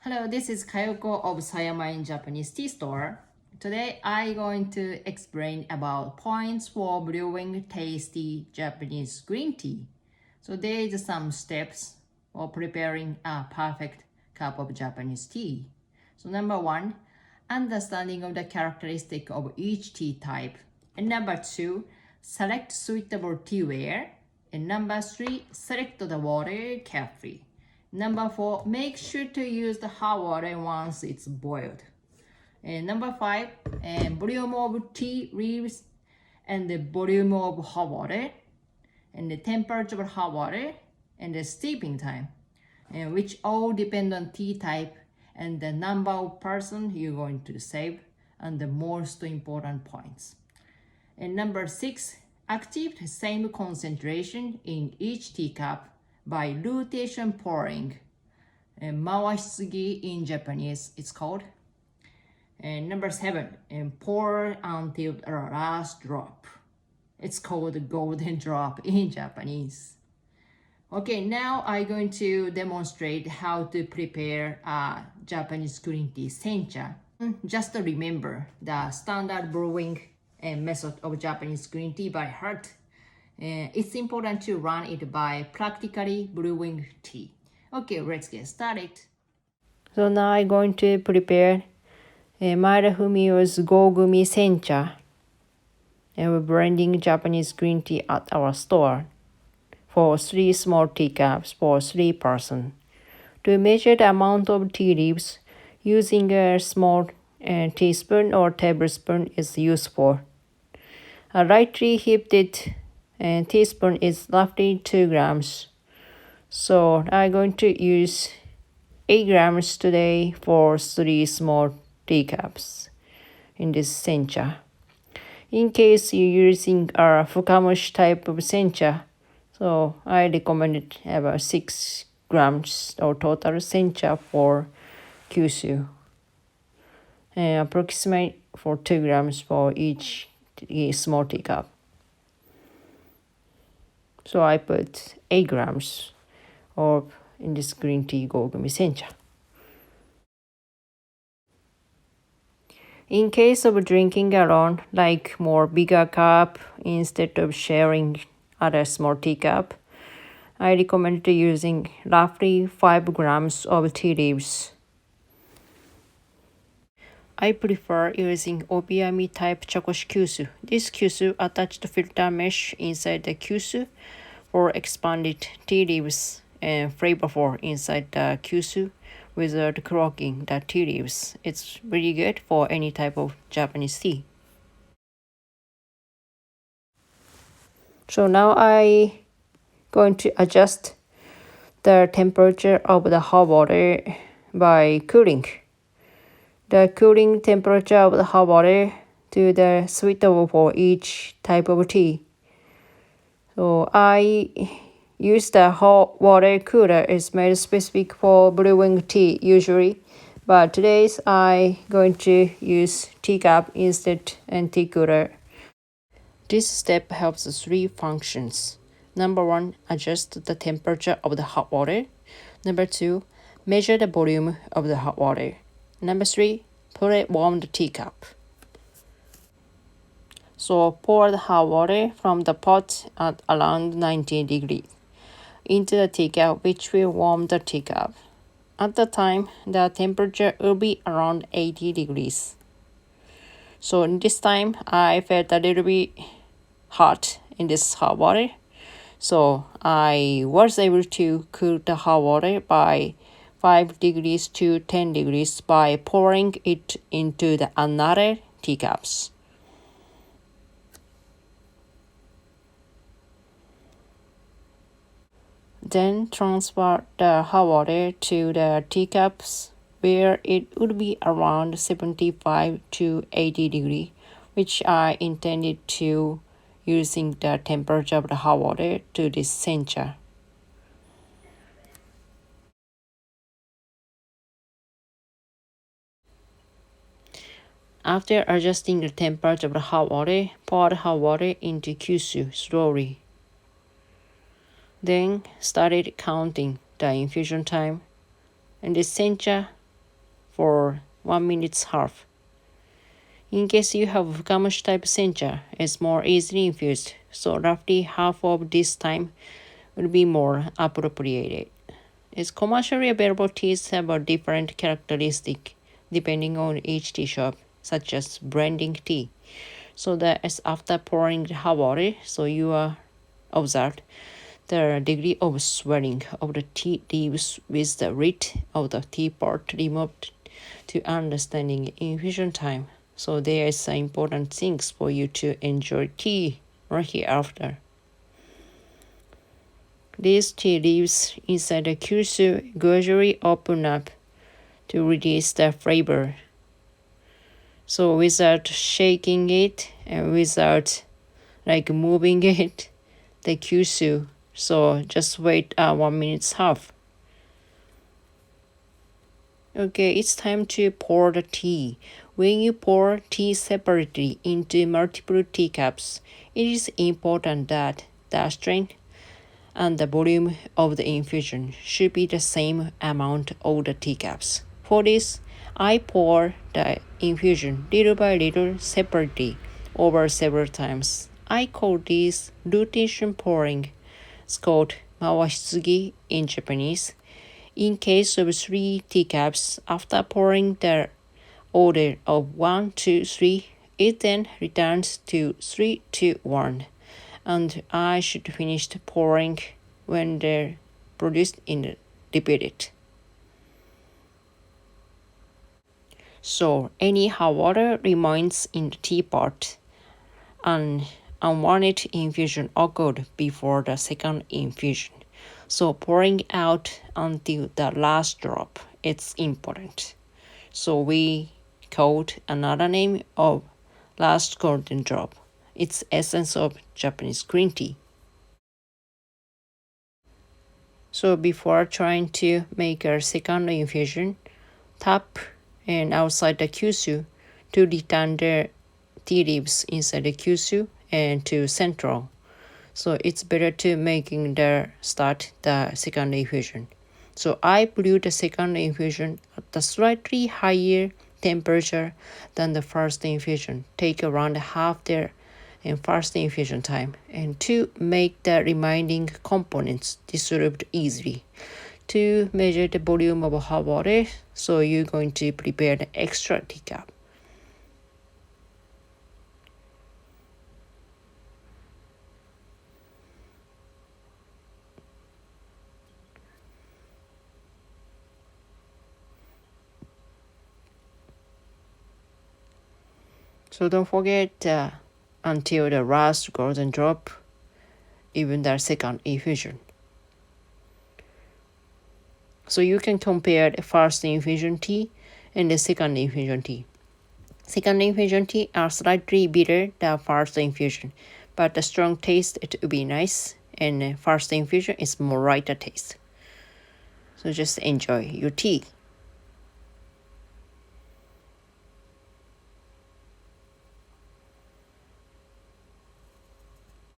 Hello, this is Kayoko of Sayama in Japanese Tea Store. Today I'm going to explain about points for brewing tasty Japanese green tea. So there is some steps for preparing a perfect cup of Japanese tea. So number one, understanding of the characteristic of each tea type. And number two, select suitable teaware. And number three, select the water carefully. Number four, make sure to use the hot water once it's boiled. And number five, volume of tea leaves and the volume of hot water and the temperature of hot water and the steeping time, which all depend on tea type and the number of person you're going to save and the most important points. And number six, achieve the same concentration in each teacup by rotation pouring. And mawashisugi in Japanese it's called. And number seven, pour until the last drop. It's called the golden drop in Japanese. Okay, now I'm going to demonstrate how to prepare Japanese green tea Sencha. Just to remember the standard brewing method of Japanese green tea by heart. It's important to run it by practically brewing tea. Okay, let's get started. So now I'm going to prepare Maeda Fumio's Gogumi Sencha. And we're blending Japanese green tea at our store for 3 small teacups for 3 persons. To measure the amount of tea leaves, using a small teaspoon or tablespoon is useful. A lightly heated teaspoon is roughly 2 grams. So I'm going to use 8 grams today for 3 small teacups in this sencha. In case you're using a fukamushi type of sencha, so I recommend it about 6 grams or total sencha for Kyushu. And approximate for 2 grams for each small teacup. So I put 8 grams of in this green tea Gogumi Sencha. In case of drinking alone, like more bigger cup instead of sharing other small teacup, I recommend using roughly 5 grams of tea leaves. I prefer using obiami type chakoshi kyusu. This kyusu attached filter mesh inside the kyusu for expanded tea leaves and flavorful inside the kyusu without clogging the tea leaves. It's really good for any type of Japanese tea. So now I'm going to adjust the temperature of the hot water by cooling. The cooling temperature of the hot water to the suitable for each type of tea. So I use the hot water cooler. It's made specific for brewing tea usually, but today's I going to use teacup instead and tea cooler. This step helps 3 functions. Number 1, adjust the temperature of the hot water. Number 2, measure the volume of the hot water. Number 3, pre-warm the teacup. So pour the hot water from the pot at around 90 degrees into the teacup, which will warm the teacup. At the time, the temperature will be around 80 degrees. So in this time, I felt a little bit hot in this hot water. So I was able to cool the hot water by 5 degrees to 10 degrees by pouring it into the another teacups. Then transfer the hot water to the teacups where it would be around 75 to 80 degrees, which I intended to using the temperature of the hot water to this sencha. After adjusting the temperature of the hot water, pour the hot water into kyusu slowly. Then started counting the infusion time. And the sencha for 1 minute half. In case you have Fukamushi type Sencha, it's more easily infused, so roughly half of this time will be more appropriated. Its commercially available teas have a different characteristic depending on each tea shop, such as blending tea. So that is after pouring the hot water, so you are observed the degree of swelling of the tea leaves with the lid of the teapot removed to understanding infusion time. So there is important things for you to enjoy tea right hereafter. These tea leaves inside the kyusu gradually open up to release the flavor. So without shaking it and without moving it, the kyusu. So just wait 1 minute half. Okay, it's time to pour the tea. When you pour tea separately into multiple teacups, it is important that the strength and the volume of the infusion should be the same amount of the teacups. For this, I pour the infusion little by little separately over several times. I call this rotation pouring. It's called mawashitsugi in Japanese. In case of 3 teacups, after pouring the order of 1, 2, 3, it then returns to 3, 2, 1. And I should finish pouring when they're produced in the repeated. So any hot water remains in the teapot and unwanted infusion occurred before the second infusion. So pouring out until the last drop is important. So we called another name of last golden drop. It's essence of Japanese green tea. So before trying to make a second infusion, tap and outside the kyusu to return the tea leaves inside the kyusu and to central. So it's better to making the second infusion. So I brew the second infusion at a slightly higher temperature than the first infusion. Take around half the first infusion time, and to make the remaining components dissolved easily. To measure the volume of hot water, so you're going to prepare the extra teacup. So don't forget until the last golden drop, even the second infusion. So you can compare the first infusion tea and the second infusion tea. Second infusion tea are slightly bitter than first infusion, but the strong taste it will be nice, and first infusion is more lighter taste. So just enjoy your tea.